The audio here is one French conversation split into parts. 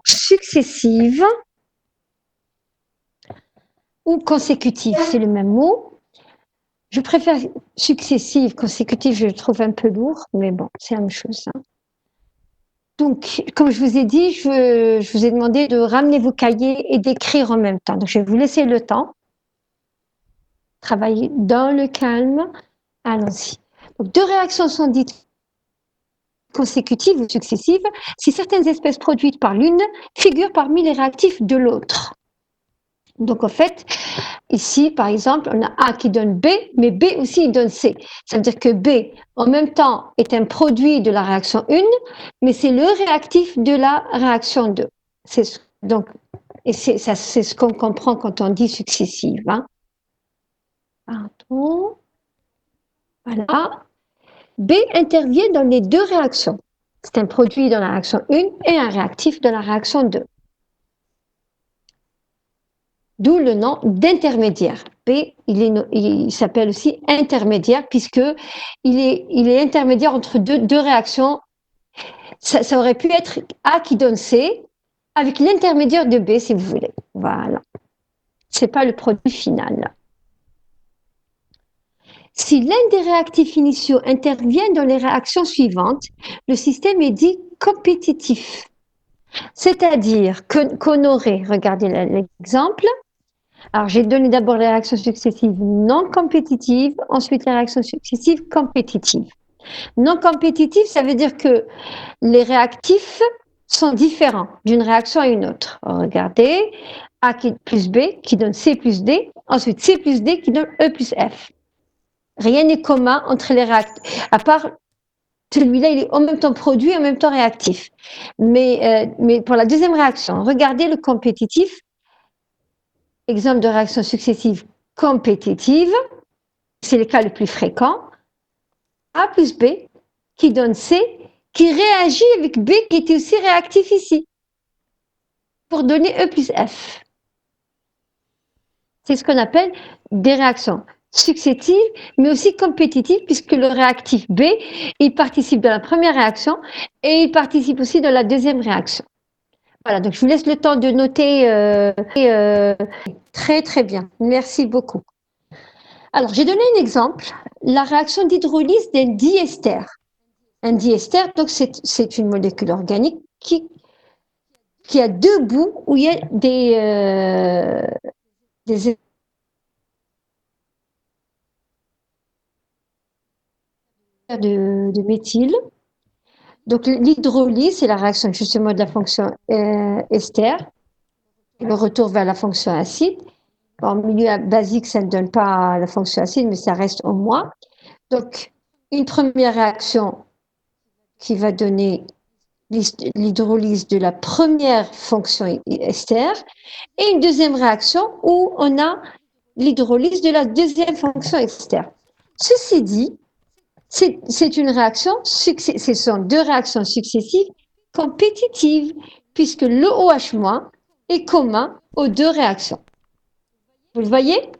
successive ou consécutive, c'est le même mot. Je préfère successive, consécutive, je le trouve un peu lourd, mais bon, c'est la même chose. Hein. Donc, comme je vous ai dit, je vous ai demandé de ramener vos cahiers et d'écrire en même temps. Donc, je vais vous laisser le temps. Travailler dans le calme. Allons-y. Donc, deux réactions sont dites consécutives ou successives si certaines espèces produites par l'une figurent parmi les réactifs de l'autre. Donc, en fait, ici, par exemple, on a A qui donne B, mais B aussi, il donne C. Ça veut dire que B, en même temps, est un produit de la réaction 1, mais c'est le réactif de la réaction 2. C'est ce qu'on comprend quand on dit successive. Hein. Pardon. Voilà. B intervient dans les deux réactions. C'est un produit dans la réaction 1 et un réactif de la réaction 2. D'où le nom d'intermédiaire. B, il s'appelle aussi intermédiaire puisqu'il est intermédiaire entre deux réactions. Ça aurait pu être A qui donne C avec l'intermédiaire de B, si vous voulez. Voilà. Ce n'est pas le produit final. Si l'un des réactifs initiaux intervient dans les réactions suivantes, le système est dit compétitif. C'est-à-dire qu'on aurait, regardez l'exemple, alors j'ai donné d'abord les réactions successives non compétitives, ensuite les réactions successives compétitives. Non compétitives, ça veut dire que les réactifs sont différents d'une réaction à une autre. Regardez, A plus B qui donne C plus D, ensuite C plus D qui donne E plus F. Rien n'est commun entre les réactifs, à part celui-là, il est en même temps produit et en même temps réactif. Mais pour la deuxième réaction, regardez le compétitif, exemple de réaction successive compétitive, c'est le cas le plus fréquent, A plus B qui donne C, qui réagit avec B qui était aussi réactif ici, pour donner E plus F. C'est ce qu'on appelle des réactions successives, mais aussi compétitives, puisque le réactif B, il participe de la première réaction et il participe aussi de la deuxième réaction. Voilà, donc je vous laisse le temps de noter. Très, très bien. Merci beaucoup. Alors, j'ai donné un exemple, la réaction d'hydrolyse d'un diester. Un diester, donc, c'est une molécule organique qui a deux bouts où il y a des de méthyle. Donc, l'hydrolyse, c'est la réaction justement de la fonction ester, le retour vers la fonction acide. En milieu basique, ça ne donne pas la fonction acide, mais ça reste au moins. Donc, une première réaction qui va donner l'hydrolyse de la première fonction ester et une deuxième réaction où on a l'hydrolyse de la deuxième fonction ester. Ceci dit, c'est une réaction, ce sont deux réactions successives compétitives, puisque le OH- est commun aux deux réactions. Vous le voyez ?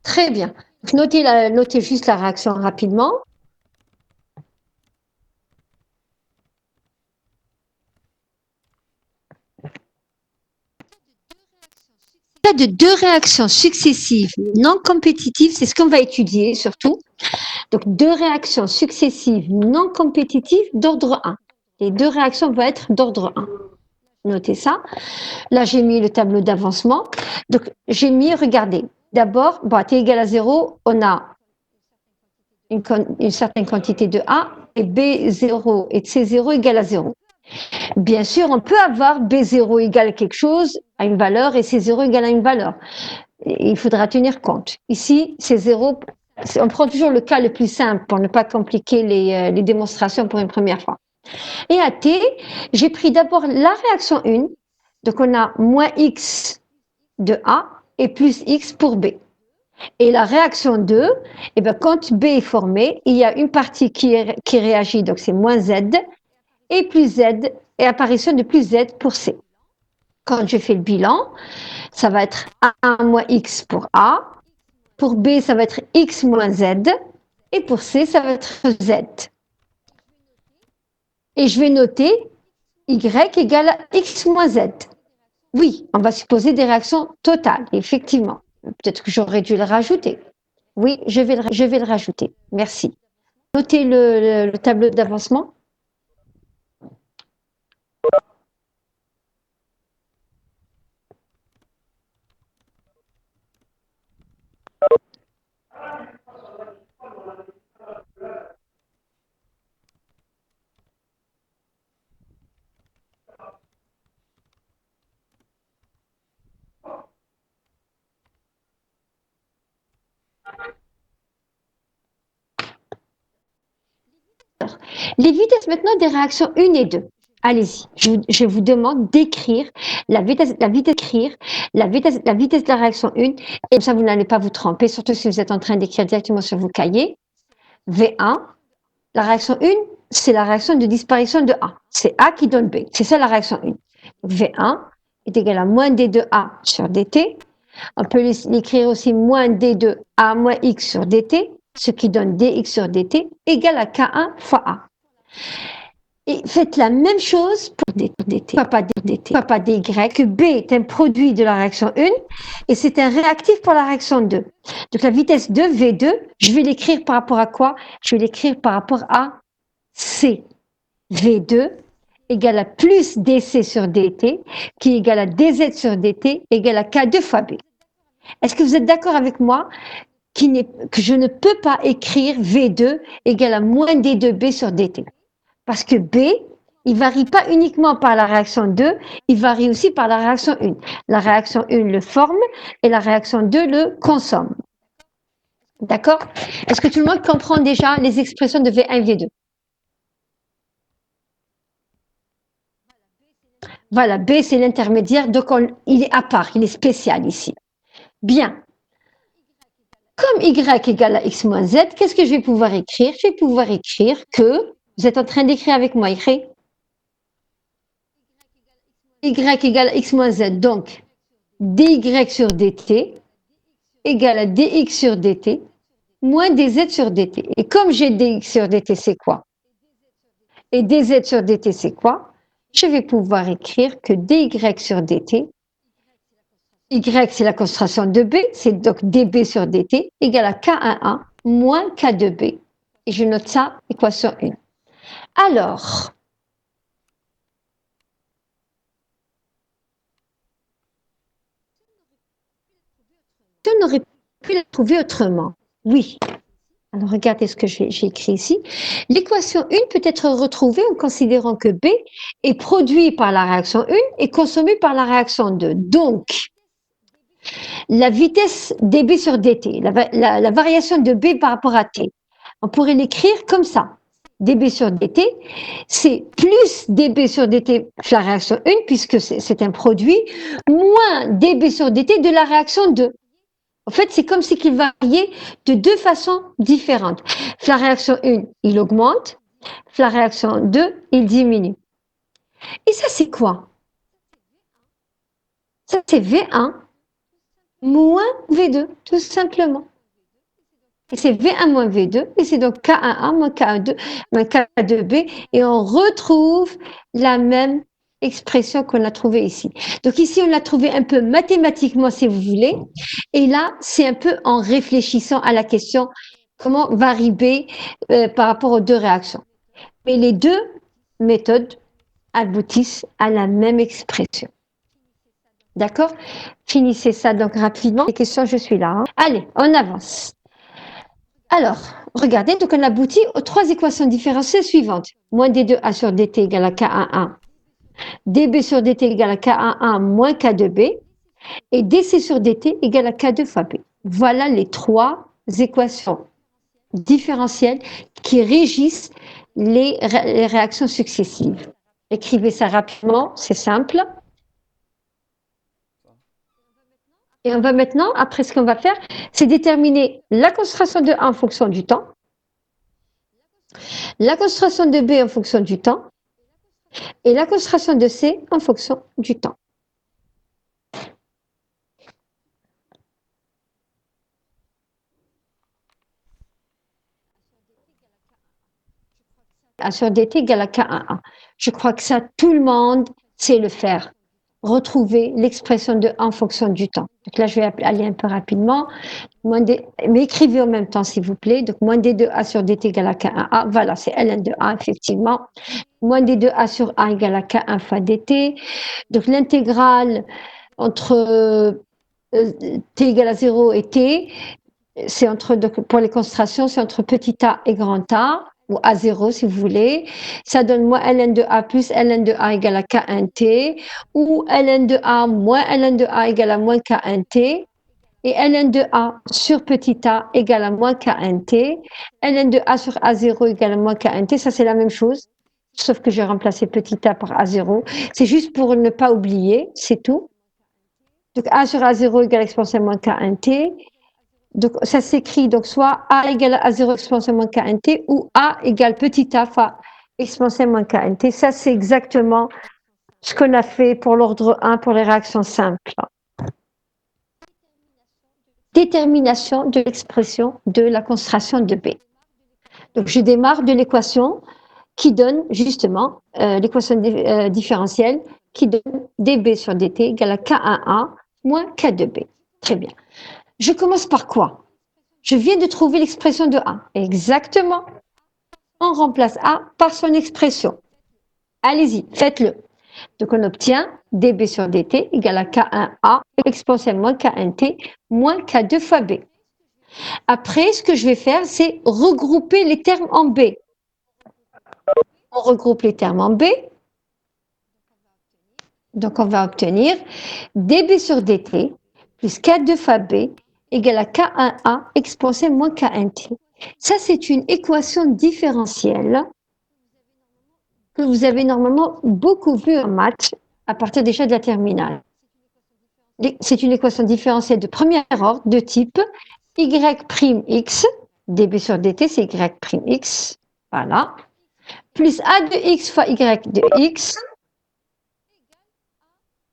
Très bien. Notez juste la réaction rapidement. Cas de deux réactions successives non compétitives, c'est ce qu'on va étudier surtout. Donc, deux réactions successives non compétitives d'ordre 1. Les deux réactions vont être d'ordre 1. Notez ça. Là, j'ai mis le tableau d'avancement. Donc, j'ai mis, regardez, d'abord, T égale à 0, on a une certaine quantité de A et B0 et C0 égale à 0. Bien sûr, on peut avoir B0 égale à quelque chose, à une valeur, et C0 égale à une valeur. Il faudra tenir compte. Ici, C0, on prend toujours le cas le plus simple pour ne pas compliquer les démonstrations pour une première fois. Et à T, j'ai pris d'abord la réaction 1, donc on a moins X de A et plus X pour B. Et la réaction 2, quand B est formé, il y a une partie qui réagit, donc c'est moins Z, et plus Z, et apparition de plus Z pour C. Quand je fais le bilan, ça va être A moins X pour A, Pour B, ça va être X moins Z. Et pour C, ça va être Z. Et je vais noter Y égale à X moins Z. Oui, on va supposer des réactions totales, effectivement. Peut-être que j'aurais dû le rajouter. Oui, je vais le rajouter. Merci. Notez le tableau d'avancement. Les vitesses maintenant des réactions 1 et 2. Allez-y, je vous demande d'écrire la vitesse de la réaction 1, et comme ça vous n'allez pas vous tromper, surtout si vous êtes en train d'écrire directement sur vos cahiers. V1, la réaction 1, c'est la réaction de disparition de A. C'est A qui donne B. C'est ça la réaction 1. V1 est égal à moins D de A sur dt. On peut l'écrire aussi moins D de A moins X sur dt, ce qui donne dx sur dt égale à K1 fois A. Et faites la même chose pour dt, pas dy, que B est un produit de la réaction 1 et c'est un réactif pour la réaction 2. Donc la vitesse de V2, je vais l'écrire par rapport à quoi? Je vais l'écrire par rapport à C. V2 égale à plus dc sur dt, qui est égal à dz sur dt, égale à K2 fois B. Est-ce que vous êtes d'accord avec moi que je ne peux pas écrire V2 égale à moins D2B sur dt? Parce que B, il varie pas uniquement par la réaction 2, il varie aussi par la réaction 1. La réaction 1 le forme et la réaction 2 le consomme. D'accord? Est-ce que tout le monde comprend déjà les expressions de V1 et V2? Voilà, B, c'est l'intermédiaire, donc il est à part, il est spécial ici. Bien. Comme Y égale à X moins Z, qu'est-ce que je vais pouvoir écrire? Je vais pouvoir écrire que, vous êtes en train d'écrire avec moi, écrire Y égale à X moins Z, donc dy sur dt égale à dx sur dt moins dz sur dt. Et comme j'ai dx sur dt, c'est quoi? Et dz sur dt, c'est quoi? Je vais pouvoir écrire que dy sur dt, y c'est la concentration de B, c'est donc dB sur dt égale à K11 moins K2B. Et je note ça, équation 1. Alors, on aurait pu la trouver autrement. Oui. Alors, regardez ce que j'ai écrit ici. L'équation 1 peut être retrouvée en considérant que B est produit par la réaction 1 et consommé par la réaction 2. Donc, la vitesse dB sur dt, la variation de B par rapport à t, on pourrait l'écrire comme ça. dB sur dt, c'est plus dB sur dt la réaction 1, puisque c'est un produit, moins dB sur dt de la réaction 2. En fait, c'est comme si il variait de deux façons différentes. La réaction 1, il augmente. La réaction 2, il diminue. Et ça, c'est quoi? Ça, c'est V1 moins V2, tout simplement. Et c'est V1 moins V2, et c'est donc K11 moins K2, moins K2B, et on retrouve la même expression qu'on a trouvée ici. Donc ici, on l'a trouvé un peu mathématiquement, si vous voulez, et là, c'est un peu en réfléchissant à la question comment varie B par rapport aux deux réactions. Mais les deux méthodes aboutissent à la même expression. D'accord? Finissez ça donc rapidement. Les questions, je suis là. Hein. Allez, on avance. Alors, regardez, donc on aboutit aux trois équations différentielles suivantes. Moins d2a sur dt égale à k11, db sur dt égale à k11 moins k2b, et dc sur dt égale à k2 fois b. Voilà les trois équations différentielles qui régissent les réactions successives. Écrivez ça rapidement, c'est simple. Et on va maintenant, après ce qu'on va faire, c'est déterminer la concentration de A en fonction du temps, la concentration de B en fonction du temps, et la concentration de C en fonction du temps. A sur dt égale à K1A. Je crois que ça, tout le monde sait le faire. Retrouver l'expression de A en fonction du temps. Donc là, je vais aller un peu rapidement. Mais écrivez en même temps, s'il vous plaît. Donc, moins d2A sur dt égale à K1A. Voilà, c'est ln de A, effectivement. Moins d2A sur A égale à K1 fois dt. Donc, l'intégrale entre t égale à 0 et t, c'est entre, donc, pour les concentrations, c'est entre petit a et grand A, ou A0 si vous voulez. Ça donne moins ln de A plus ln de A égale à K1T, ou ln de A moins ln de A égale à moins K1T, et ln de A sur petit a égale à moins K1T, ln de A sur A0 égale à moins K1T, ça c'est la même chose, sauf que j'ai remplacé petit a par A0. C'est juste pour ne pas oublier, c'est tout. Donc A sur A0 égale exponentielle moins K1T. Donc ça s'écrit donc soit A égale à A0 exponentielle moins K1T ou A égale petit a fois exponentielle moins K1T. Ça c'est exactement ce qu'on a fait pour l'ordre 1 pour les réactions simples. Détermination de l'expression de la concentration de B. Donc je démarre de l'équation qui donne justement l'équation différentielle qui donne dB sur dt égale à K1A moins K2B. Très bien. Je commence par quoi? Je viens de trouver l'expression de A. Exactement. On remplace A par son expression. Allez-y, faites-le. Donc on obtient dB sur dt égale à K1A exponentielle moins K1T moins K2 fois B. Après, ce que je vais faire, c'est regrouper les termes en B. On regroupe les termes en B. Donc on va obtenir dB sur dt plus K2 fois B égale à K1A exponentielle moins K1T. Ça, c'est une équation différentielle que vous avez normalement beaucoup vue en maths à partir déjà de la terminale. C'est une équation différentielle de premier ordre de type y'(x), dB sur dt, c'est y'(x), voilà, plus a de x fois y de x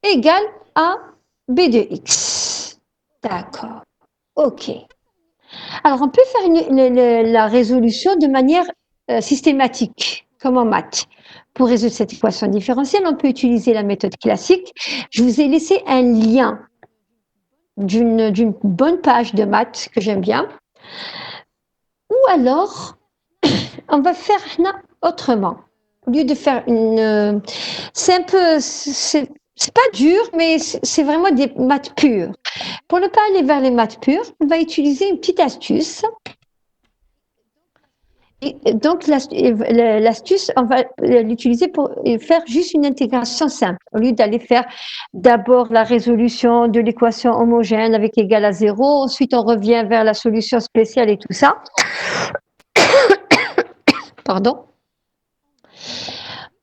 égale à b de x. D'accord, ok. Alors, on peut faire la résolution de manière systématique, comme en maths. Pour résoudre cette équation différentielle, on peut utiliser la méthode classique. Je vous ai laissé un lien d'une bonne page de maths que j'aime bien. Ou alors, on va faire autrement. Au lieu de faire une... c'est un peu... C'est pas dur, mais c'est vraiment des maths pures. Pour ne pas aller vers les maths pures, on va utiliser une petite astuce. Et donc, l'astuce, on va l'utiliser pour faire juste une intégration simple. Au lieu d'aller faire d'abord la résolution de l'équation homogène avec égal à 0, ensuite on revient vers la solution spéciale et tout ça. Pardon.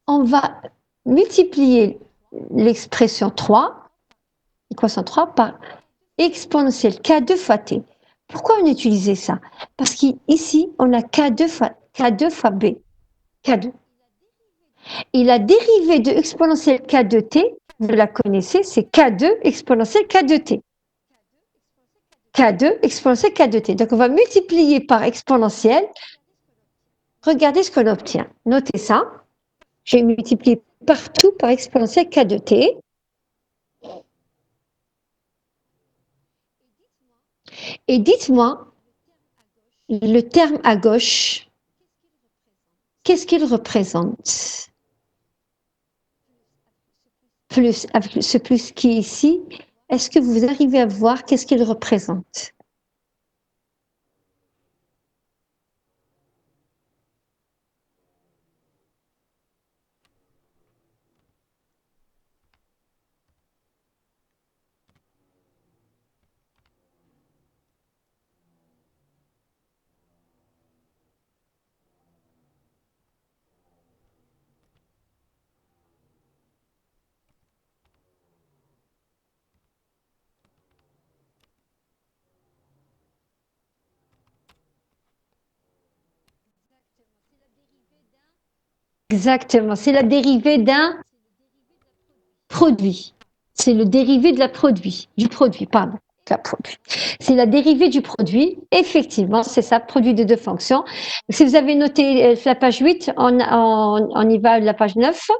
On va multiplier l'expression 3, l'équation 3, par exponentielle K2 fois T. Pourquoi on utilise ça? Parce qu'ici, on a K2 fois B. K2. Et la dérivée de exponentielle K de T, vous la connaissez, c'est K2 exponentielle K de T. K2 exponentielle K de T. Donc, on va multiplier par exponentielle. Regardez ce qu'on obtient. Notez ça. J'ai multiplié partout par exponentielle K de T. Et dites-moi, le terme à gauche, qu'est-ce qu'il représente? Plus, avec ce plus qui est ici, est-ce que vous arrivez à voir qu'est-ce qu'il représente? Exactement, c'est la dérivée d'un produit. C'est le dérivé de la produit, du produit, pardon. K-produit. C'est la dérivée du produit. Effectivement, c'est ça, produit de deux fonctions. Si vous avez noté la page 8, on y va à la page 9.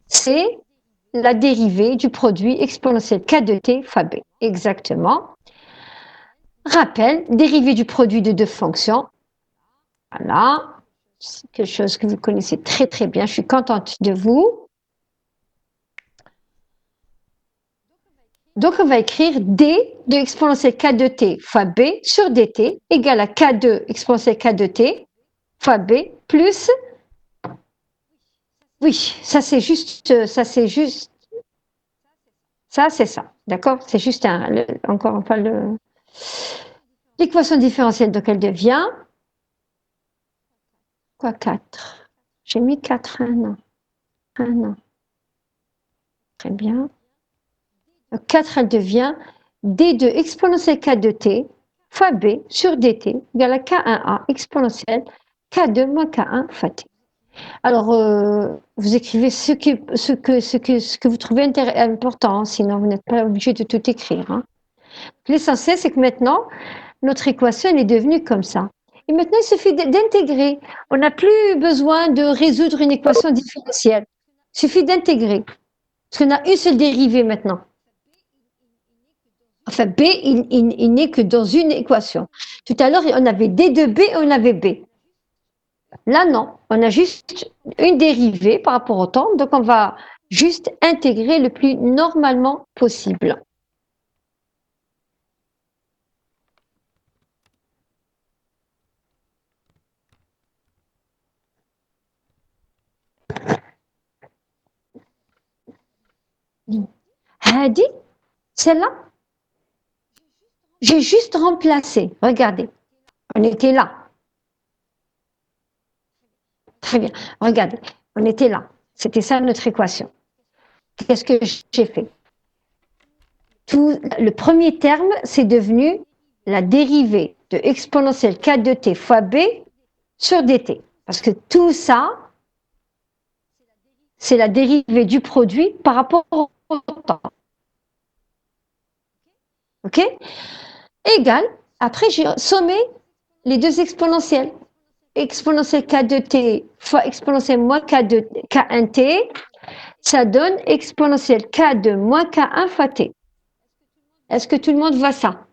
C'est la dérivée du produit exponentiel K de T fois B. Exactement. Rappel, dérivée du produit de deux fonctions. Voilà. C'est quelque chose que vous connaissez très très bien. Je suis contente de vous. Donc, on va écrire D de exponentielle K de T fois B sur dt égale à K2 exponentielle K de T fois B plus... Oui, ça c'est juste... Ça c'est ça. D'accord? C'est juste encore une fois l'équation différentielle. Donc, elle devient... Quoi, 4? J'ai mis 4 1 an. Très bien. 4, elle devient d de exponentielle k de t fois b sur dt égale à k1a exponentielle k2 moins k1 fois t. Alors, vous écrivez ce que vous trouvez important, sinon vous n'êtes pas obligé de tout écrire. Hein. L'essentiel, c'est que maintenant, notre équation elle est devenue comme ça. Et maintenant, il suffit d'intégrer. On n'a plus besoin de résoudre une équation différentielle. Il suffit d'intégrer. Parce qu'on a une seule dérivée maintenant. Enfin, B, il n'est que dans une équation. Tout à l'heure, on avait D de B et on avait B. Là, non. On a juste une dérivée par rapport au temps. Donc, on va juste intégrer le plus normalement possible. Hadi, celle-là, j'ai juste remplacé. Regardez, on était là. Très bien. Regardez, on était là. C'était ça notre équation. Qu'est-ce que j'ai fait? Le premier terme, c'est devenu la dérivée de exponentielle k de t fois b sur dt. Parce que tout ça, c'est la dérivée du produit par rapport au temps. OK? Égal. Après, j'ai sommé les deux exponentielles. Exponentielle k de t fois exponentielle moins k de k1t, ça donne exponentielle k de moins k1 fois t. Est-ce que tout le monde voit ça?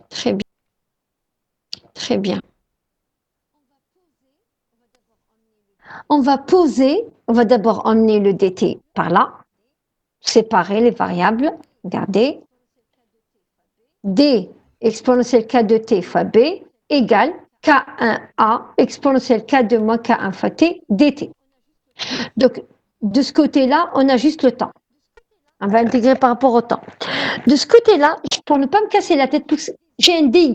Très bien. Très bien. On va poser, on va d'abord emmener le dt par là, séparer les variables, regardez, d exponentielle k de t fois b égale k1a exponentielle k de moins k1 fois t dt. Donc, de ce côté-là, on a juste le temps. On va intégrer par rapport au temps. De ce côté-là, pour ne pas me casser la tête, j'ai un dy,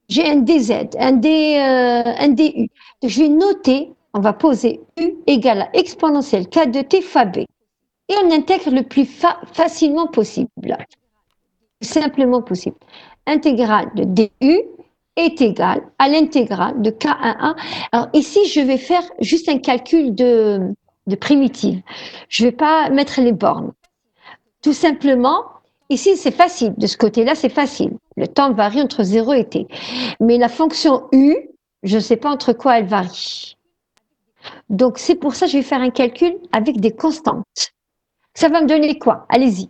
j'ai un dz, un du. Donc, je vais noter, on va poser u égale à exponentielle k de t fois b. Et on intègre le plus facilement possible, le plus simplement possible. Intégrale de du est égale à l'intégrale de k1a. Alors ici, je vais faire juste un calcul de primitive. Je ne vais pas mettre les bornes. Tout simplement, ici, c'est facile. De ce côté-là, c'est facile. Le temps varie entre 0 et t. Mais la fonction u, je ne sais pas entre quoi elle varie. Donc, c'est pour ça que je vais faire un calcul avec des constantes. Ça va me donner quoi? Allez-y.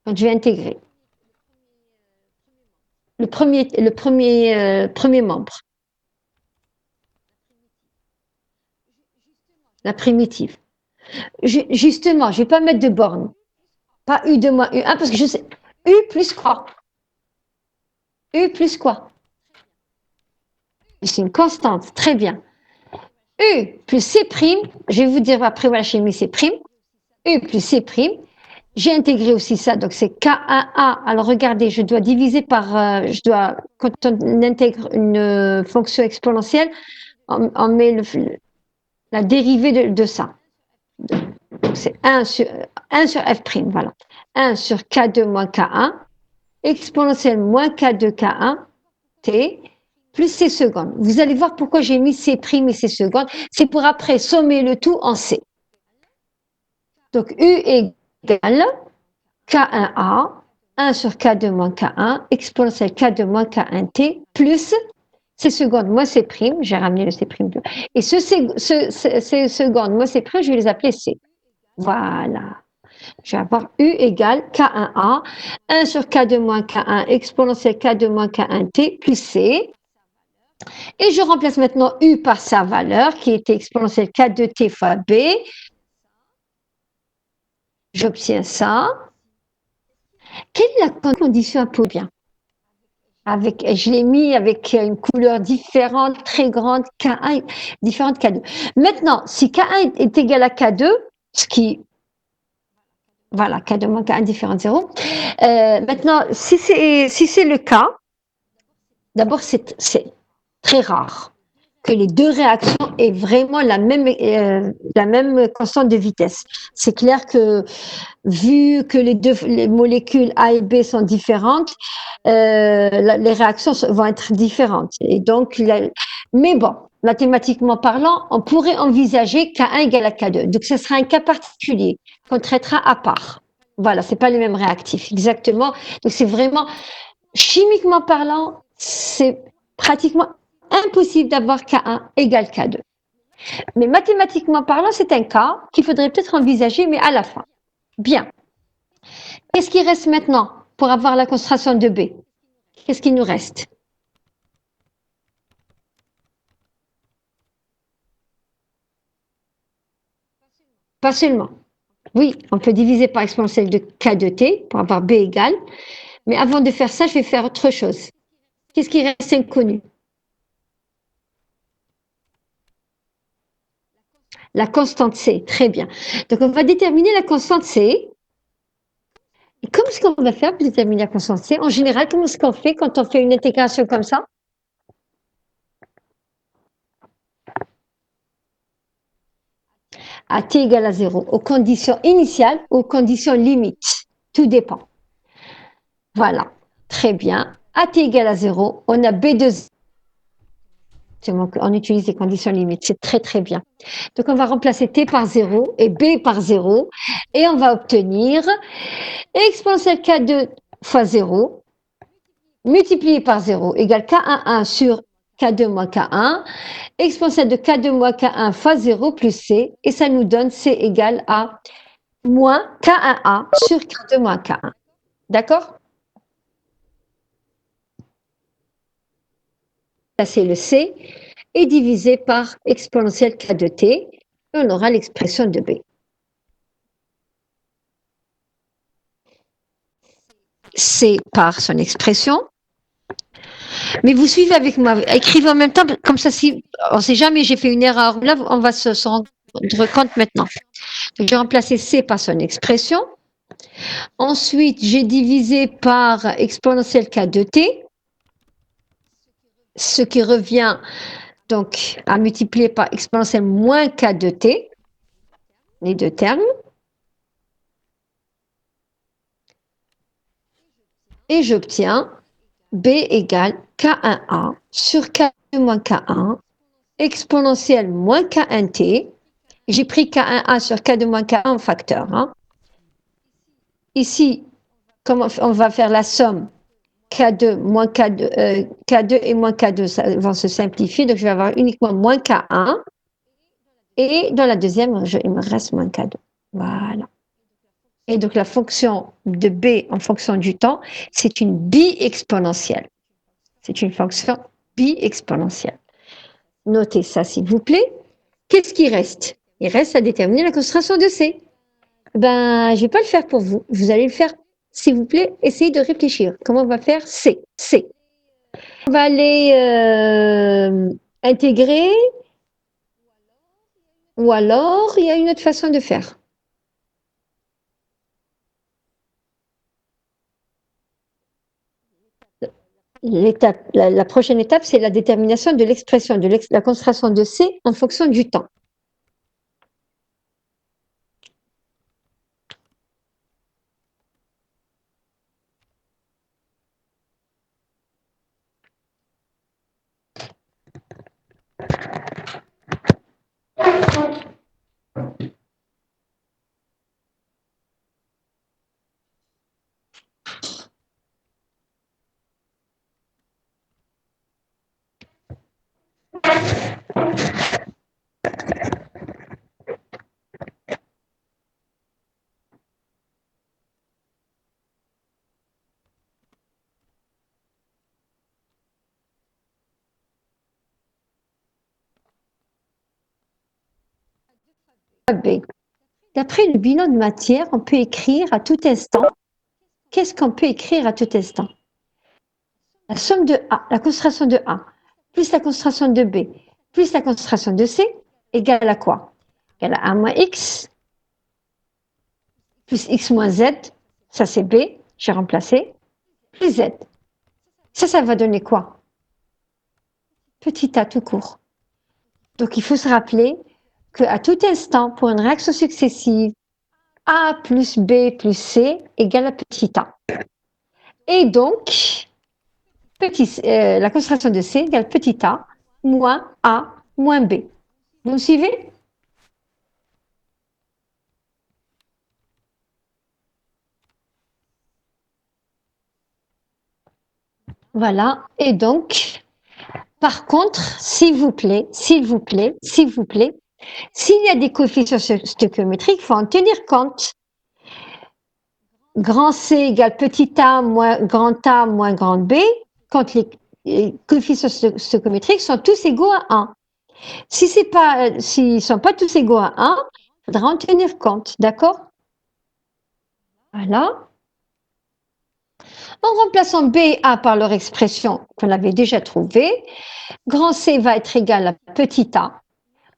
Donc, je vais intégrer. Le premier membre. La primitive. Justement, je ne vais pas mettre de borne. Pas u de moins u1 parce que je sais. U plus quoi? U plus quoi? C'est une constante. Très bien. U plus C', je vais vous dire après la chimie C', U plus C', j'ai intégré aussi ça, donc c'est K1A. Alors regardez, je dois diviser par, quand on intègre une fonction exponentielle, on met la dérivée de ça. Donc c'est 1 sur f', voilà. 1 sur K2 moins K1 exponentielle moins K2 K1 T plus C secondes. Vous allez voir pourquoi j'ai mis C' et C secondes. C'est pour après sommer le tout en C. Donc U égale K1A, 1 sur K2 moins K1, exponentielle K2 moins K1T, plus C secondes moins C', j'ai ramené le C', et ce secondes moins C', je vais les appeler C. Voilà. Je vais avoir U égale K1A, 1 sur K2 moins K1, exponentielle K2 moins K1T, plus C. Et je remplace maintenant U par sa valeur, qui était exponentielle K2T fois B. J'obtiens ça. Quelle est la condition à bien? Je l'ai mis avec une couleur différente, très grande, K1 différente K2. Maintenant, si K1 est égal à K2, ce qui, voilà, K2 moins K1 différent de 0. Maintenant, si c'est le cas, d'abord, c'est très rare que les deux réactions aient vraiment la même constante de vitesse. C'est clair que vu que les molécules A et B sont différentes, les réactions vont être différentes. Et donc, mais bon, mathématiquement parlant, on pourrait envisager K1 égale à K2. Donc, ce sera un cas particulier qu'on traitera à part. Voilà, c'est pas les mêmes réactifs, exactement. Donc, c'est vraiment, chimiquement parlant, c'est pratiquement impossible d'avoir K1 égale K2. Mais mathématiquement parlant, c'est un cas qu'il faudrait peut-être envisager, mais à la fin. Bien. Qu'est-ce qui reste maintenant pour avoir la concentration de B? Qu'est-ce qui nous reste? Pas seulement. Oui, on peut diviser par exponentielle de K de T pour avoir B égale. Mais avant de faire ça, je vais faire autre chose. Qu'est-ce qui reste inconnu? La constante C. Très bien. Donc, on va déterminer la constante C. Et comment est-ce qu'on va faire pour déterminer la constante C? En général, comment est-ce qu'on fait quand on fait une intégration comme ça? À t égale à 0, aux conditions initiales, aux conditions limites. Tout dépend. Voilà, très bien. À t égale à 0, on a B de 0. On utilise les conditions limites, c'est très très bien. Donc on va remplacer t par 0 et b par 0 et on va obtenir exponentielle k2 fois 0 multiplié par 0 égale k11 sur k2 moins k1, exponentielle de k2 moins k1 fois 0 plus c, et ça nous donne c égale à moins k1a sur k2 moins k1. D'accord? Ça c'est le c, et divisé par exponentielle k de t, et on aura l'expression de b. C par son expression. Mais vous suivez avec moi, écrivez en même temps, comme ça, si on ne sait jamais, j'ai fait une erreur, là, on va se rendre compte maintenant. Donc, j'ai remplacé C par son expression. Ensuite, j'ai divisé par exponentielle K de t, ce qui revient donc à multiplier par exponentielle moins K de t, les deux termes. Et j'obtiens B égale K1A sur K2 moins K1, exponentielle moins K1T. J'ai pris K1A sur K2 moins K1 en facteur. Hein. Ici, comme on va faire la somme, K2, moins K2, K2 et moins K2 ça, vont se simplifier. Donc, je vais avoir uniquement moins K1. Et dans la deuxième, il me reste moins K2. Voilà. Et donc, la fonction de B en fonction du temps, c'est une bi-exponentielle. C'est une fonction bi-exponentielle. Notez ça, s'il vous plaît. Qu'est-ce qui reste? Il reste à déterminer la concentration de C. Ben, je ne vais pas le faire pour vous. Vous allez le faire, s'il vous plaît. Essayez de réfléchir. Comment on va faire C? C. On va aller intégrer, ou alors il y a une autre façon de faire. La prochaine étape, c'est la détermination de l'expression de la concentration de C en fonction du temps. B. D'après le bilan de matière, on peut écrire à tout instant. Qu'est-ce qu'on peut écrire à tout instant? La somme de A, la concentration de A, plus la concentration de B, plus la concentration de C, égale à quoi? Égale à A moins X, plus X moins Z, ça c'est B, j'ai remplacé, plus Z. Ça va donner quoi? Petit a tout court. Donc il faut se rappeler qu'à tout instant, pour une réaction successive, A plus B plus C égale à petit a. Et donc, la concentration de C égale petit a moins A moins B. Vous me suivez? Voilà. Et donc, par contre, s'il vous plaît, s'il y a des coefficients stöchiométriques, il faut en tenir compte. Grand C égale petit a moins grand B, quand les coefficients stöchiométriques sont tous égaux à 1. S'ils ne sont pas tous égaux à 1, il faudra en tenir compte, d'accord? Voilà. En remplaçant B et A par leur expression qu'on avait déjà trouvée, grand C va être égal à petit a,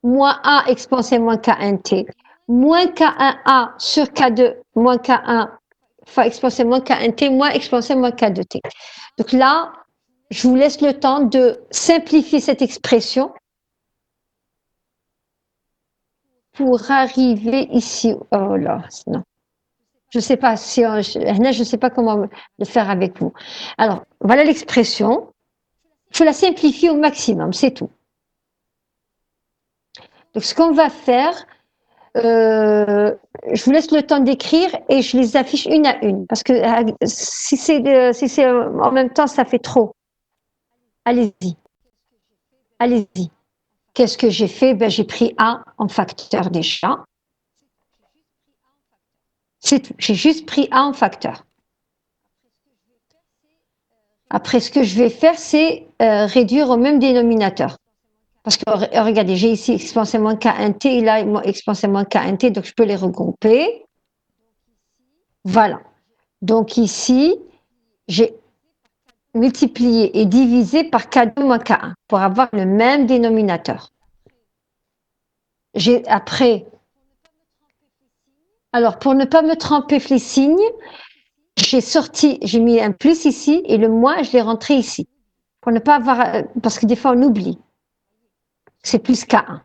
moins A exponentielle moins K1T, moins K1A sur K2 moins K1 fois exponentielle moins K1T moins exponentielle moins K2T. Donc là, je vous laisse le temps de simplifier cette expression pour arriver ici. Oh là, non. Je ne sais pas si je ne sais pas comment le faire avec vous. Alors, voilà l'expression. Il faut la simplifier au maximum, c'est tout. Donc, ce qu'on va faire, je vous laisse le temps d'écrire et je les affiche une à une. Parce que si c'est en même temps, ça fait trop. Allez-y. Allez-y. Qu'est-ce que j'ai fait? Ben, j'ai pris A en facteur déjà. C'est tout. J'ai juste pris A en facteur. Après, ce que je vais faire, c'est réduire au même dénominateur. Parce que, regardez, j'ai ici exponentielle moins K1T et là, exponentielle moins K1T, donc je peux les regrouper. Voilà. Donc ici, j'ai multiplié et divisé par K2 moins K1 pour avoir le même dénominateur. Après, alors pour ne pas me tromper les signes, j'ai mis un plus ici et le moins, je l'ai rentré ici. Pour ne pas avoir, parce que des fois on oublie. C'est plus K1.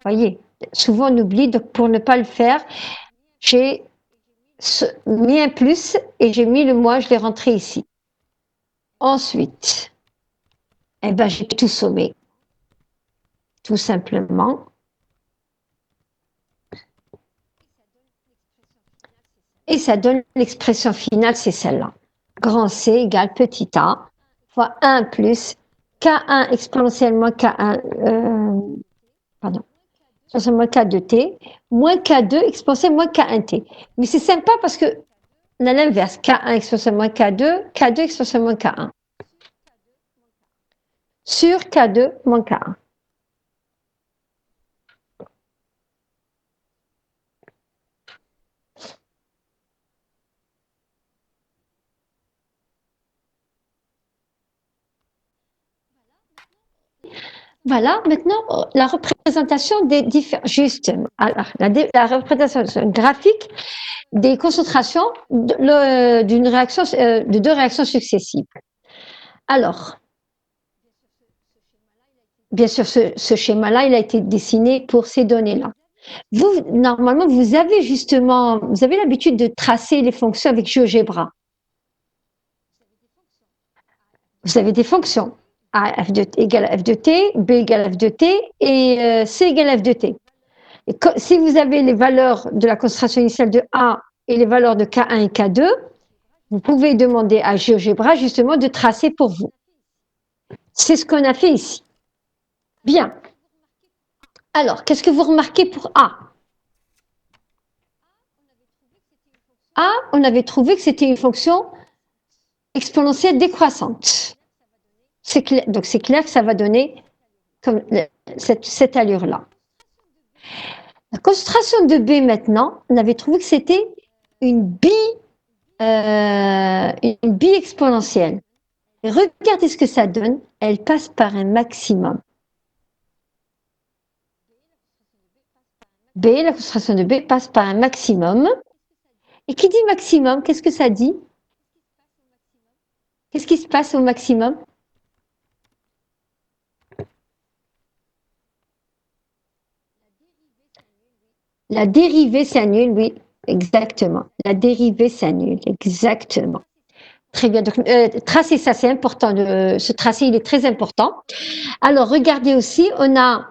Voyez, souvent on oublie, donc pour ne pas le faire, j'ai mis un plus et j'ai mis le moins, je l'ai rentré ici. Ensuite, eh ben, j'ai tout sommé, tout simplement. Et ça donne l'expression finale, c'est celle-là. Grand C égale petit a fois 1 plus K1 exponentiellement K1, exponentiellement K2T, moins K2 exponentiellement moins K1T. Mais c'est sympa parce que on a l'inverse, K1 exponentiellement K2, K2 exponentiellement K1. Sur K2 moins K1. Voilà, maintenant, la représentation des différents, justement, la représentation graphique des concentrations d'une réaction, de deux réactions successives. Alors, bien sûr, ce schéma-là, il a été dessiné pour ces données-là. Vous, normalement, vous avez l'habitude de tracer les fonctions avec GeoGebra. Vous avez des fonctions. A f de t égale f de t, B égale f de t et C égale f de t. Et si vous avez les valeurs de la concentration initiale de A et les valeurs de K1 et K2, vous pouvez demander à GeoGebra justement de tracer pour vous. C'est ce qu'on a fait ici. Bien. Alors, qu'est-ce que vous remarquez pour A? A, on avait trouvé que c'était une fonction exponentielle décroissante. Donc, c'est clair que ça va donner comme cette allure-là. La concentration de B maintenant, on avait trouvé que c'était une bi-exponentielle. Et regardez ce que ça donne. Elle passe par un maximum. B, la concentration de B passe par un maximum. Et qui dit maximum, qu'est-ce que ça dit? Qu'est-ce qui se passe au maximum? La dérivée s'annule, oui, exactement. La dérivée s'annule, exactement. Très bien. Donc, tracer ça, c'est important. Ce tracé, il est très important. Alors, regardez aussi, on a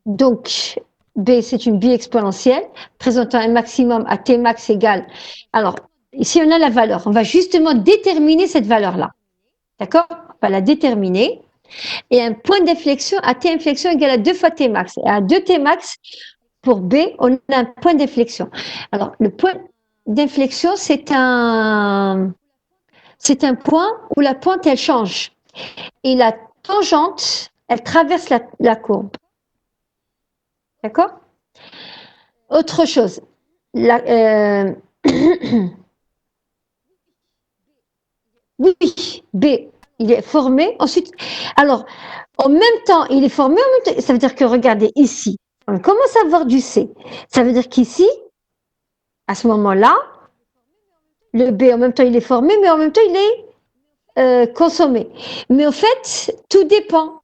donc B, c'est une bi-exponentielle présentant un maximum à T max égale. Alors, ici, on a la valeur. On va justement déterminer cette valeur-là. D'accord? On va la déterminer. Et un point d'inflexion à T inflexion égale à 2 fois T max. Et à 2 T max, pour B, on a un point d'inflexion. Alors, le point d'inflexion, c'est un point où la pente, elle change. Et la tangente, elle traverse la courbe. D'accord? Autre chose. Oui, B, il est formé. Ensuite, alors, en même temps, il est formé, en même temps, ça veut dire que, regardez, ici, on commence à avoir du C. Ça veut dire qu'ici, à ce moment-là, le B, en même temps, il est formé, mais en même temps, il est consommé. Mais au fait, tout dépend.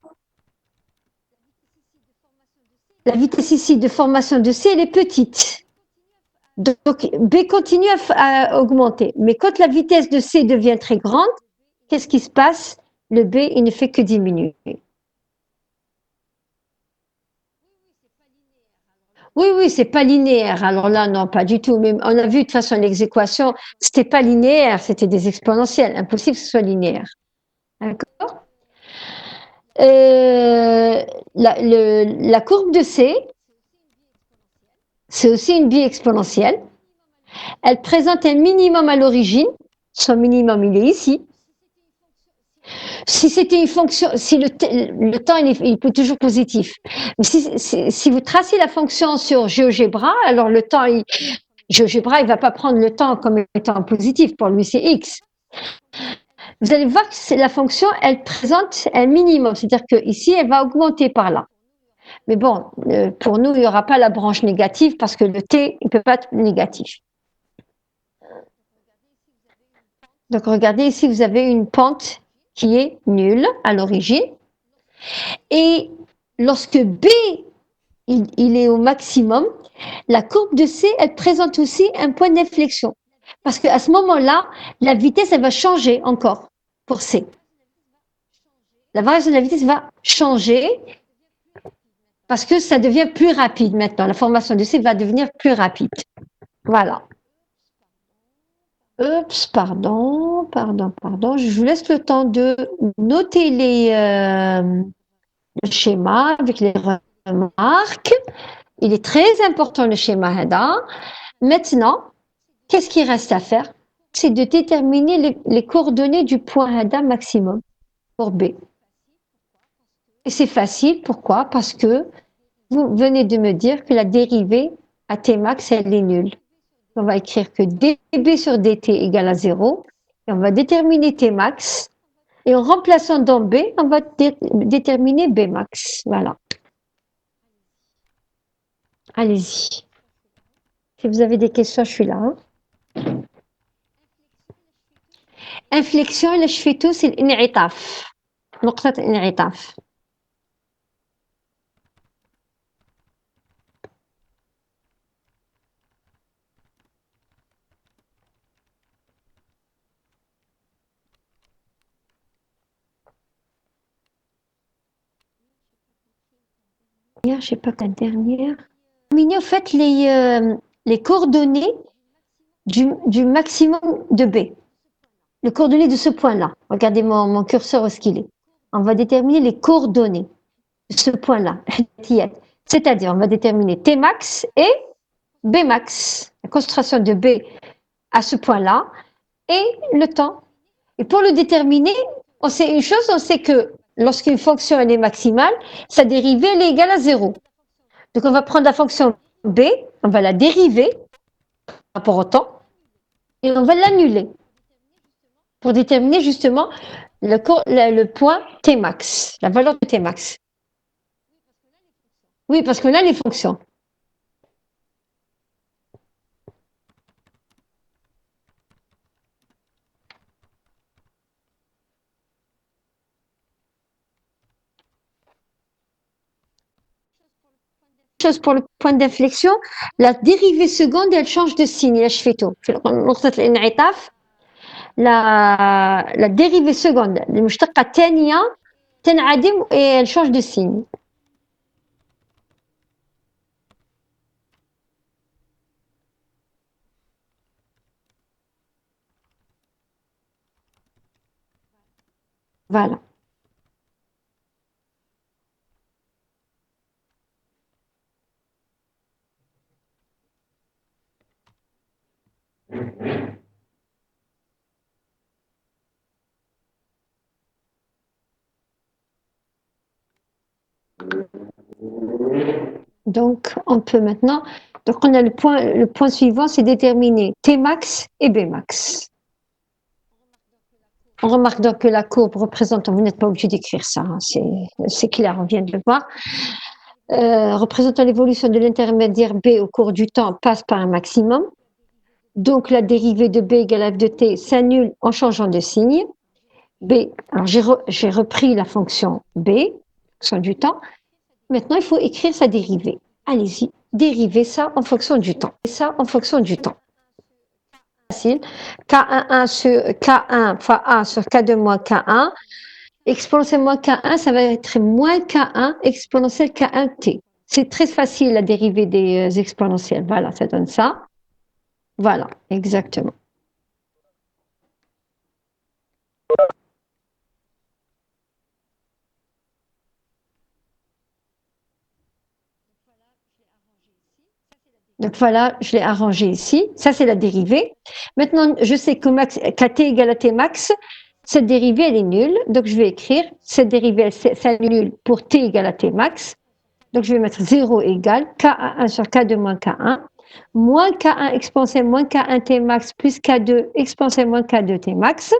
La vitesse ici de formation de C, elle est petite. Donc, B continue à augmenter. Mais quand la vitesse de C devient très grande, qu'est-ce qui se passe? Le B, il ne fait que diminuer. Oui, c'est pas linéaire. Alors là, non, pas du tout. Mais on a vu de toute façon les équations, c'était pas linéaire, c'était des exponentielles. Impossible que ce soit linéaire. D'accord? La courbe de C, c'est aussi une bi-exponentielle. Elle présente un minimum à l'origine. Son minimum, il est ici. Si c'était une fonction, si le temps il peut toujours positif. Mais si vous tracez la fonction sur GeoGebra, alors le temps, GeoGebra, il va pas prendre le temps comme étant positif. Pour lui, c'est x. Vous allez voir que la fonction, elle présente un minimum, c'est-à-dire que ici, elle va augmenter par là. Mais bon, pour nous, il n'y aura pas la branche négative parce que le t, il ne peut pas être négatif. Donc, regardez ici, vous avez une pente qui est nulle à l'origine. Et lorsque B, il est au maximum, la courbe de C, elle présente aussi un point d'inflexion. Parce qu'à ce moment-là, la vitesse, elle va changer encore pour C. La variation de la vitesse va changer parce que ça devient plus rapide maintenant. La formation de C va devenir plus rapide. Voilà. Oups, pardon. Je vous laisse le temps de noter le schéma avec les remarques. Il est très important le schéma HADA. Maintenant, qu'est-ce qu'il reste à faire? C'est de déterminer les coordonnées du point HADA maximum pour B. Et c'est facile, pourquoi? Parce que vous venez de me dire que la dérivée à Tmax, elle est nulle. On va écrire que dB sur dt égale à 0. Et on va déterminer Tmax. Et en remplaçant dans B, on va déterminer Bmax. Voilà. Allez-y. Si vous avez des questions, je suis là. Hein. Inflexion, اللي شفيتو c'est الانعطاف. نقطة انعطاف. Je sais pas la dernière. En fait, les coordonnées du maximum de B. Les coordonnées de ce point-là. Regardez mon curseur où est-ce qu'il est. On va déterminer les coordonnées de ce point-là. C'est-à-dire, on va déterminer Tmax et Bmax. La concentration de B à ce point-là et le temps. Et pour le déterminer, on sait une chose, on sait que lorsqu'une fonction elle est maximale, sa dérivée elle est égale à 0. Donc, on va prendre la fonction b, on va la dériver par rapport au temps et on va l'annuler pour déterminer justement le point T max, la valeur de T max. Oui, parce que là, les fonctions. Chose pour le point d'inflexion, la dérivée seconde, elle change de signe. là شفيته في نقطة الانعطاف la dérivée seconde المشتقة الثانية تنعدم et elle change de signe. Voilà. Donc, on peut maintenant. Donc, on a le point suivant, c'est déterminer T max et B max. On remarque donc que la courbe représente, vous n'êtes pas obligé d'écrire ça, hein, c'est clair, on vient de le voir. Représentant l'évolution de l'intermédiaire B au cours du temps passe par un maximum. Donc, la dérivée de B égale f de t s'annule en changeant de signe. B, alors j'ai repris la fonction B, fonction du temps. Maintenant, il faut écrire sa dérivée. Allez-y, dérivez ça en fonction du temps. Ça en fonction du temps. Facile. K1 sur K1 fois A sur K2 moins K1. Exponentielle moins K1, ça va être moins K1 exponentielle K1T. C'est très facile la dérivée des exponentielles. Voilà, ça donne ça. Voilà, exactement. Donc voilà, je l'ai arrangé ici. Ça, c'est la dérivée. Maintenant, je sais que kt égale à t max, cette dérivée, elle est nulle. Donc, je vais écrire, cette dérivée, elle s'annule pour t égale à t max. Donc, je vais mettre 0 égale K1 sur K2 moins K1, moins K1 exponentielle moins K1 T max plus K2 exponentielle moins K2 T max.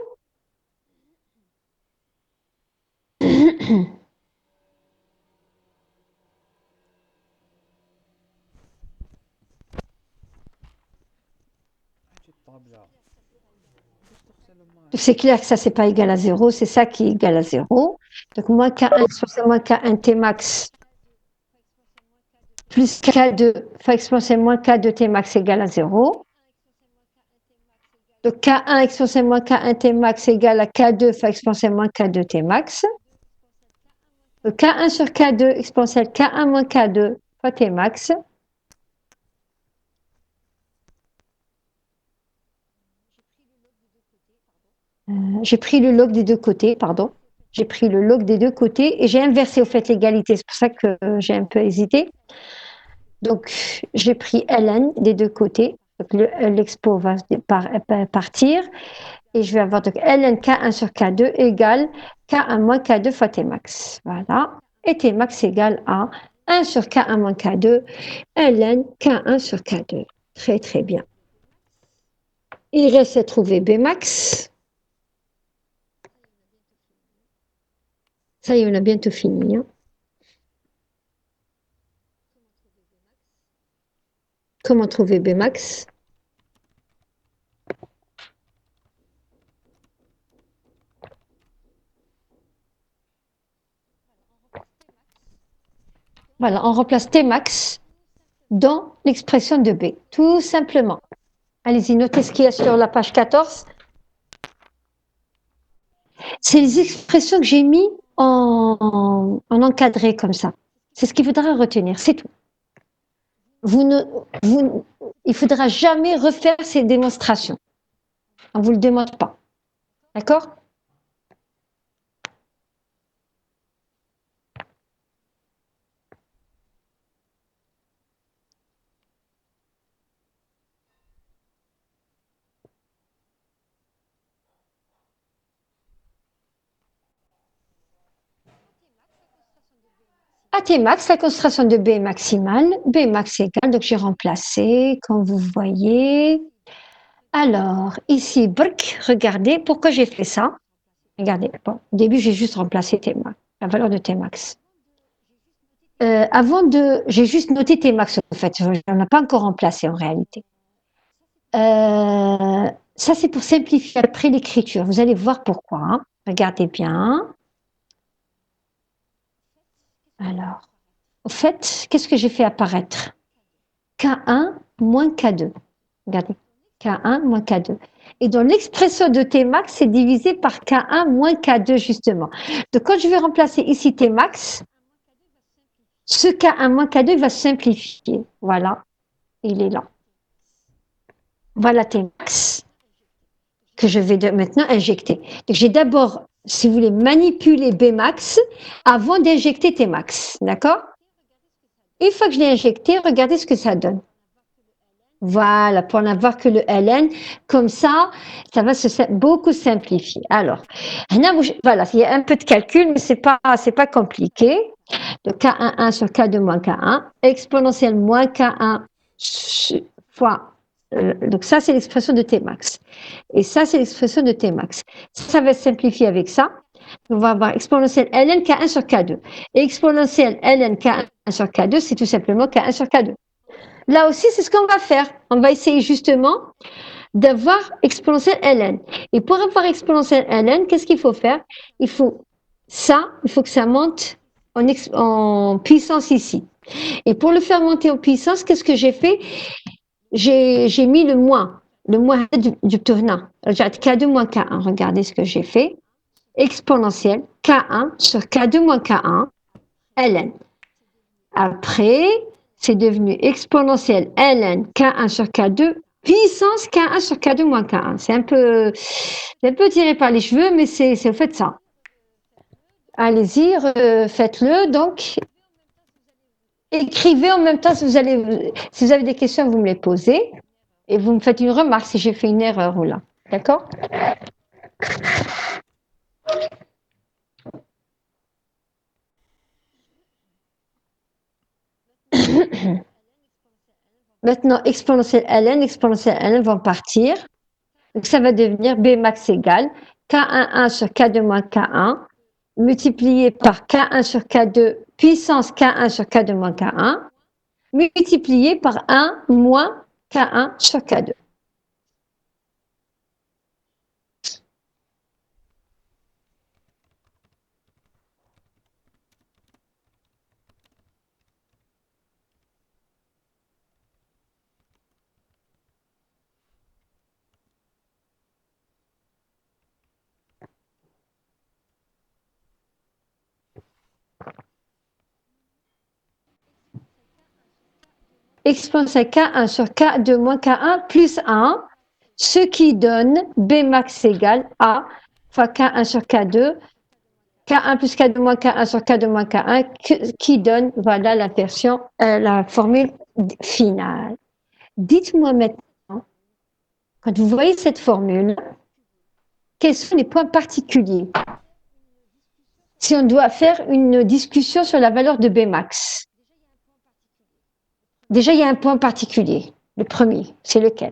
C'est clair que ça, c'est pas égal à 0, c'est ça qui est égal à 0. Donc, moins K1 exponentielle moins K1 T max plus K2 fois exponentielle moins K2 T max égale à 0. Donc K1 exponentielle moins K1 T max égale à K2 fois exponentielle moins K2 T max. Donc K1 sur K2 exponentielle K1 moins K2 fois T max. J'ai pris le log des deux côtés, pardon. J'ai pris le log des deux côtés et j'ai inversé au fait l'égalité. C'est pour ça que j'ai un peu hésité. Donc, j'ai pris ln des deux côtés. L'expo va partir. Et je vais avoir donc ln K1 sur K2 égale K1 moins K2 fois T max. Voilà. Et T max égale à 1 sur K1 moins K2, ln K1 sur K2. Très, très bien. Il reste à trouver B max. Ça y est, on a bientôt fini. Hein. Comment trouver B max? Voilà, on remplace T max dans l'expression de B, tout simplement. Allez-y, notez ce qu'il y a sur la page 14. C'est les expressions que j'ai mis en encadré comme ça. C'est ce qu'il faudra retenir, c'est tout. Il ne faudra jamais refaire ces démonstrations. On ne vous le demande pas. D'accord? par Tmax, la concentration de B maximale. B max égale, donc j'ai remplacé, comme vous voyez. Alors, ici, brc, regardez, pourquoi j'ai fait ça? Regardez, bon, au début, j'ai juste remplacé Tmax, la valeur de Tmax. J'ai juste noté Tmax, en fait, on n'a pas encore remplacé en réalité. Ça, c'est pour simplifier après l'écriture. Vous allez voir pourquoi. Hein. Regardez bien. Alors, au fait, qu'est-ce que j'ai fait apparaître? K1 moins K2. Regardez, K1 moins K2. Et dans l'expression de Tmax, c'est divisé par K1 moins K2, justement. Donc, quand je vais remplacer ici Tmax, ce K1 moins K2 va simplifier. Voilà, il est là. Voilà Tmax que je vais maintenant injecter. Donc, j'ai d'abord, si vous voulez, manipulé Bmax avant d'injecter Tmax. D'accord? Une fois que je l'ai injecté, regardez ce que ça donne. Voilà, pour n'avoir que le ln, comme ça va beaucoup simplifier. Alors, voilà, il y a un peu de calcul, mais c'est pas compliqué. Donc, K11 sur K2 moins K1, exponentielle moins K1 fois, donc ça c'est l'expression de Tmax. Et ça c'est l'expression de Tmax. Ça va se simplifier avec ça. On va avoir exponentielle ln K1 sur K2. Et exponentielle ln K1 sur K2, c'est tout simplement K1 sur K2. Là aussi, c'est ce qu'on va faire. On va essayer justement d'avoir exponentielle ln. Et pour avoir exponentielle ln, qu'est-ce qu'il faut faire? Il faut que ça monte en puissance ici. Et pour le faire monter en puissance, qu'est-ce que j'ai fait? J'ai mis le moins du tournant. K2 moins K1. Regardez ce que j'ai fait. Exponentielle K1 sur K2 moins K1 ln. Après, c'est devenu exponentielle ln K1 sur K2 puissance K1 sur K2 moins K1. C'est un peu tiré par les cheveux, mais c'est au fait ça. Allez-y, faites-le. Donc, écrivez en même temps si vous avez des questions, vous me les posez et vous me faites une remarque si j'ai fait une erreur ou là. D'accord? Maintenant, exponentielle ln vont partir. Donc, ça va devenir B max égale K11 sur K2 moins K1 multiplié par K1 sur K2 puissance K1 sur K2 moins K1 multiplié par 1 moins K1 sur K2. Exponentielle K1 sur K2 moins K1 plus 1, ce qui donne B max égale A fois K1 sur K2, K1 plus K2 moins K1 sur K2 moins K1, qui donne, voilà la formule finale. Dites-moi maintenant, quand vous voyez cette formule, quels sont les points particuliers? Si on doit faire une discussion sur la valeur de B max. Déjà, il y a un point particulier. Le premier, c'est lequel?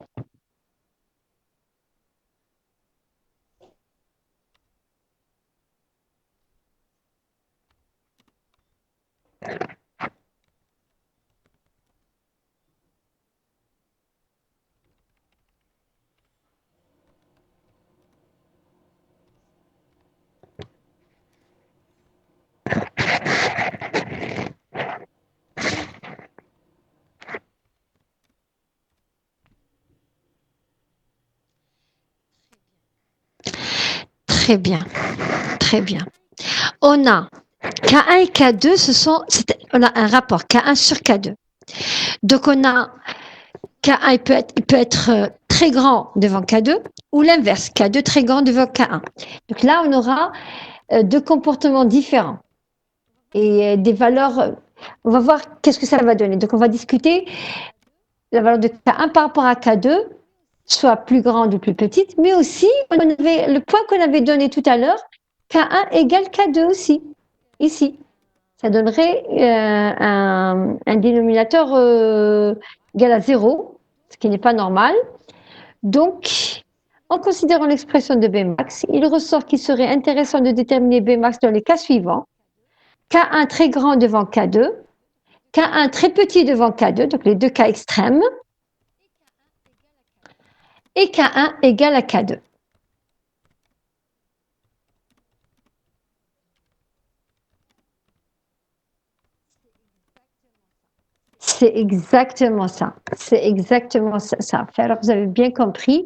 Très bien, très bien. On a K1 et K2, on a un rapport K1 sur K2. Donc on a K1 il peut être très grand devant K2 ou l'inverse, K2 très grand devant K1. Donc là, on aura deux comportements différents et des valeurs. On va voir qu'est-ce que ça va donner. Donc on va discuter la valeur de K1 par rapport à K2, soit plus grande ou plus petite, mais aussi le point qu'on avait donné tout à l'heure, K1 égale K2 aussi, ici. ça donnerait un dénominateur égal à 0, ce qui n'est pas normal. Donc, en considérant l'expression de Bmax, il ressort qu'il serait intéressant de déterminer Bmax dans les cas suivants. K1 très grand devant K2, K1 très petit devant K2, donc les deux cas extrêmes, et K1 égale à K2. C'est exactement ça. C'est exactement ça. Alors, vous avez bien compris.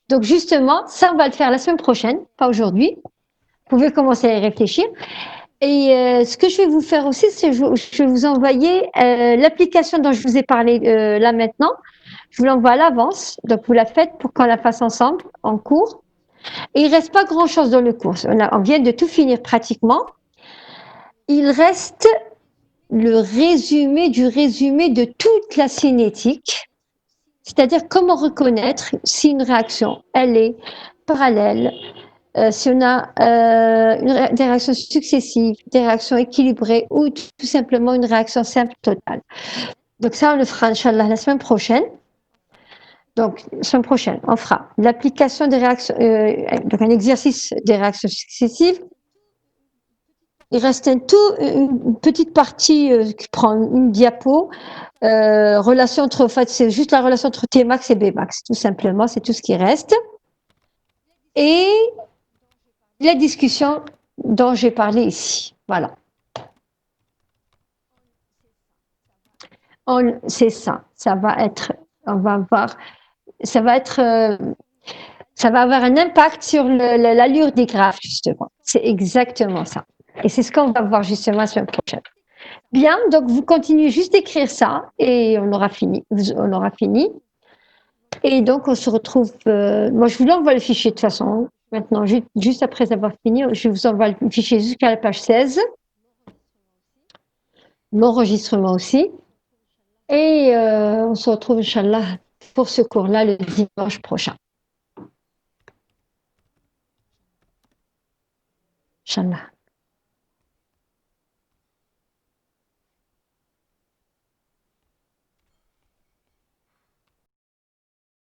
Donc, justement, ça, on va le faire la semaine prochaine, pas aujourd'hui. Vous pouvez commencer à y réfléchir. Et ce que je vais vous faire aussi, c'est que je vais vous envoyer l'application dont je vous ai parlé là maintenant. Je vous l'envoie à l'avance. Donc, vous la faites pour qu'on la fasse ensemble en cours. Et il ne reste pas grand-chose dans le cours. On vient de tout finir pratiquement. Il reste le résumé du résumé de toute la cinétique, c'est-à-dire comment reconnaître si une réaction, elle est parallèle, si on a des réactions successives, des réactions équilibrées ou tout simplement une réaction simple totale. Donc ça, on le fera, Inch'Allah, la semaine prochaine. Donc, la semaine prochaine, on fera l'application des réactions, donc un exercice des réactions successives. Il reste une petite partie qui prend une diapo. Relation entre, en fait, c'est juste la relation entre Tmax et Bmax, tout simplement, c'est tout ce qui reste. Et la discussion dont j'ai parlé ici. Voilà. C'est ça. Ça va être, on va voir, ça va être, ça va avoir un impact sur l'allure des graphes, justement. C'est exactement ça. Et c'est ce qu'on va voir justement la semaine prochaine. Bien, donc vous continuez juste d'écrire ça et on aura fini. On aura fini. Et donc on se retrouve. Moi, je vous l'envoie le fichier de toute façon. Maintenant, juste après avoir fini, je vous envoie le fichier jusqu'à la page 16. L'enregistrement aussi. Et on se retrouve, Inch'Allah, pour ce cours-là le dimanche prochain. Inch'Allah.